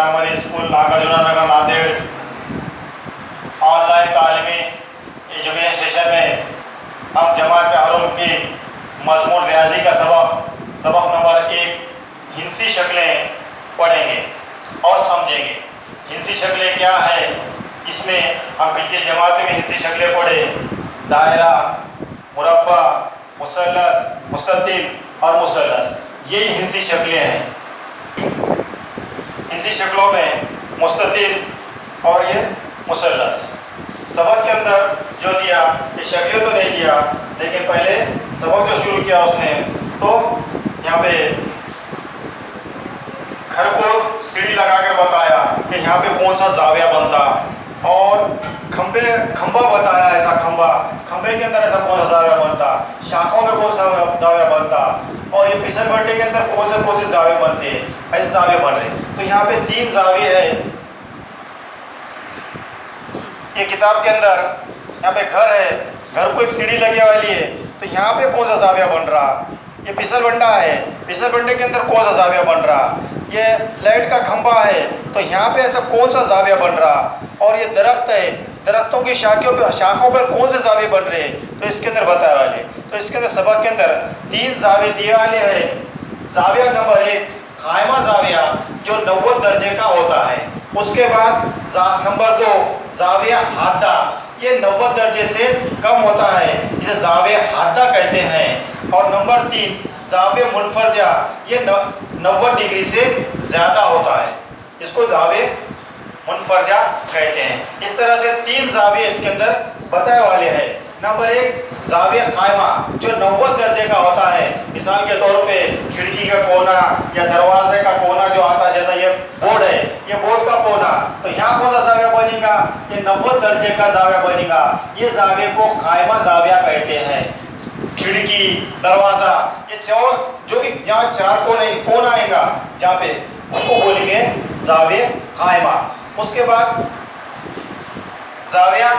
Primary school Nagarjuna नगर Nanded online तालीमी education session में हम जमात चाहरुम की मजमून रियाजी का सबक नंबर 1 हिंसी शक्लें पढ़ेंगे और समझेंगे। हिंसी शक्लें क्या है, इसमें हम पिछली जमात में हिंसी शक्लें पढ़े, दायरा, मुरब्बा, मुसल्लस, मुस्ततिल और मुसल्लस, यही हिंसी शक्लें हैं। हिंसी शक्लों में मुस्ततिल और ये मुसल्लस। सबक के अंदर जो दिया ये शक्लें तो नहीं दिया, लेकिन पहले सबक जो शुरू किया उसने तो यहाँ पे घर को सीढ़ी लगाकर बताया कि यहाँ पे कौन सा जाविया बनता, और खंबा बताया, ऐसा खंबे के अंदर ऐसा कौन सा जाविया बनता, शाखाओं में कौन सा जाविया बनता, और ये फिसल पट्टी के अंदर कौन से जाविये बनते हैं, ऐसे जाविये बन रहे। तो यहाँ पे 3 जाविये है। ये किताब के अंदर यहाँ पे घर है, घर को एक सीढ़ी लगी वाली है, तो यहाँ पे कौन सा जाविया बन रहा, ये फिसल बंडा है, फिसल बंडे के अंदर कौन सा जाविया बन रहा, ये लाइट का खंबा है, तो यहाँ पे ऐसा कौन सा जाविया बन रहा, और ये दरख्त है, दरख्तों की शाखों पर कौन से जाविये बन रहे, तो इसके अंदर बताया वाले। तो इसके अंदर सबक के अंदर 3 जाविये दिए वाले हैं। जाविया नंबर 1 कायमा जाविया जो 90 दर्जे का होता है। उसके बाद नंबर 2 जाविया हादा, ये 90 दर्जे से कम होता है, इसे जाविया हादा कहते हैं। और नंबर 3 जाविया मुनफरजा, ये 90 डिग्री से ज़्यादा होता है, इसको जाविया मुनफरजा कहते हैं। इस तरह से 3 जाविये इसके अंदर बताए वाले हैं। नंबर 1 जाविया कायमा जो 90 दर्जे का होता है। मिसाल के तौर पे खिड़की का कोना या दरवाजे का कोना जो आता है, जैसा ये बोर्ड है, ये बोर्ड का कोना, तो यहाँ कौन सा जाविया बनेगा, ये 90 दर्जे का जाविया बनेगा। ये जाविये को कायमा जाविया कहते हैं। खिड़की, दरवाजा, ये जो भी जहाँ 4 कोना आएगा जहाँ पे, उसको बोलेंगे जाविया कायमा। उसके बाद जाविया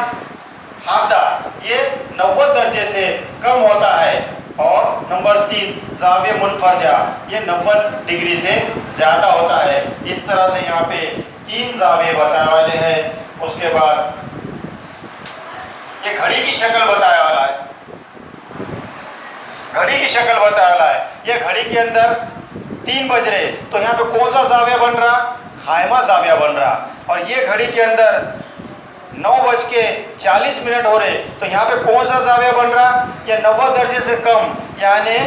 हादा, ये 90 दर्जे से कम होता है। और नंबर 3 जाविया मुनफरजा, ये 90 डिग्री से ज़्यादा होता है। इस तरह से यहाँ पे 3 जाविये बताए वाले हैं। उसके बाद ये घड़ी की शक्ल बताया वाला है। घड़ी की शक्ल बताया वाला है। ये घड़ी के अंदर 3 बज रहे, तो यहाँ पे कौन सा जाविया बन रहा, कायमा जाविया बन रहा। और ये घड़ी के अंदर 9:40 हो रहे, तो यहाँ पे कौन सा जाविया बन रहा, ये 90 दर्जे से कम, यानी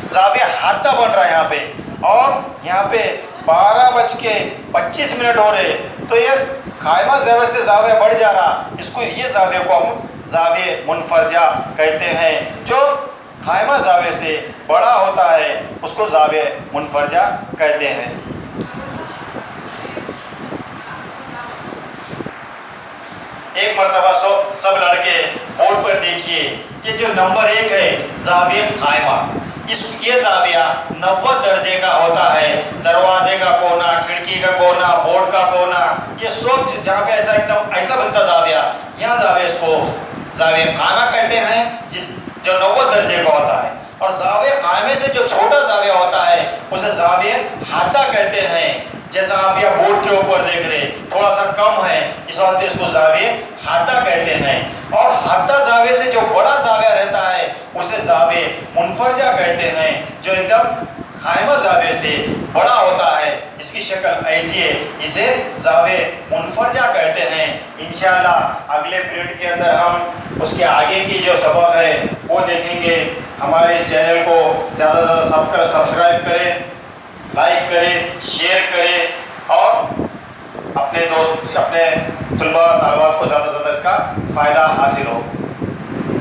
जाविया हादा बन रहा है यहाँ पे। और यहाँ पे 12:25 हो रहे, तो ये कायमा जाविया से जाविया बढ़ जा रहा, इसको ये जाविया को हम जाविया मुनफरजा कहते हैं। जो कायमा जाविया से बड़ा होता है उसको जाविया मुनफरजा कहते हैं। एक मरतबा सब लड़के बोर्ड पर देखिए, ये जो नंबर 1 है जाविया कायमा, ये जाविया 90 दर्जे का होता है। दरवाजे का कोना, खिड़की का कोना, बोर्ड का कोना, ये सब जहाँ पे ऐसा एकदम ऐसा बनता जाविया, यहाँ जाविया इसको जाविया कायमा कहते हैं, जो 90 दर्जे का होता है। और जाविया कायमे से जो छोटा जाविया होता है उसे जाविया हादा कहते हैं। जैसा आप यहाँ बोर्ड के ऊपर देख रहे, थोड़ा सा कम है, इस वास्ते इसको जाविया हादा कहते हैं। और हादा जाविये से जो बड़ा जाविया रहता है उसे जाविया मुनफरजा कहते हैं, जो एकदम कायमा जाविये से बड़ा होता है। इसकी शक्ल ऐसी है, इसे जाविया मुनफरजा कहते हैं। इंशाअल्लाह अगले पीरियड के अंदर हम उसके आगे की जो सबक है वो देखेंगे। हमारे इस चैनल को ज़्यादा से ज़्यादा सब्सक्राइब करें, लाइक करें, शेयर करें, और अपने दोस्त, अपने तलबा तालिबात को ज़्यादा से ज़्यादा इसका फ़ायदा हासिल हो।